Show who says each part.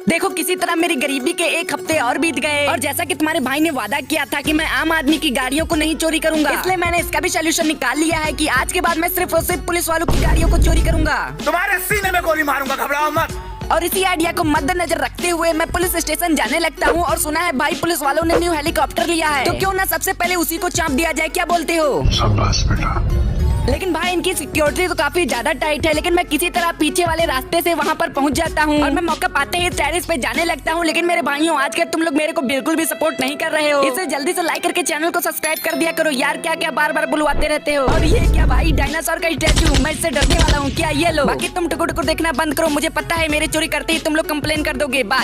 Speaker 1: देखो किसी तरह मेरी गरीबी के 1 हफ्ते और बीत गए और जैसा कि तुम्हारे भाई ने वादा किया था कि मैं आम आदमी की गाड़ियों को नहीं चोरी करूंगा, इसलिए मैंने इसका भी सोल्यूशन निकाल लिया है कि आज के बाद मैं सिर्फ और सिर्फ पुलिस वालों की गाड़ियों को चोरी करूंगा।
Speaker 2: तुम्हारे सीने में गोली मारूंगा, घबराओ मत।
Speaker 1: और इसी आइडिया को मद्देनजर रखते हुए मैं पुलिस स्टेशन जाने लगता हूँ और सुना है भाई पुलिस वालों ने न्यू हेलीकॉप्टर लिया है, तो क्यों ना सबसे पहले उसी को चाप दिया जाए, क्या बोलते हो?
Speaker 3: शाबाश बेटा।
Speaker 1: लेकिन भाई इनकी सिक्योरिटी तो काफी ज्यादा टाइट है, लेकिन मैं किसी तरह पीछे वाले रास्ते से वहाँ पर पहुँच जाता हूँ और मैं मौका पाते ही टेरेस पे जाने लगता हूँ। लेकिन मेरे भाइयों, आज के तुम लोग मेरे को बिल्कुल भी सपोर्ट नहीं कर रहे हो, इसे जल्दी से लाइक करके चैनल को सब्सक्राइब कर दिया करो यार। क्या क्या बार बार बुलवाते रहते हो। और ये क्या भाई, डायनासोर का स्टैचू, मैं इससे डरने वाला हूँ क्या? ये लो। बाकी तुम टुकुर टुकुर देखना बंद करो, मुझे पता है मेरे चोरी करते ही तुम लोग कंप्लेन कर दोगे। बाय।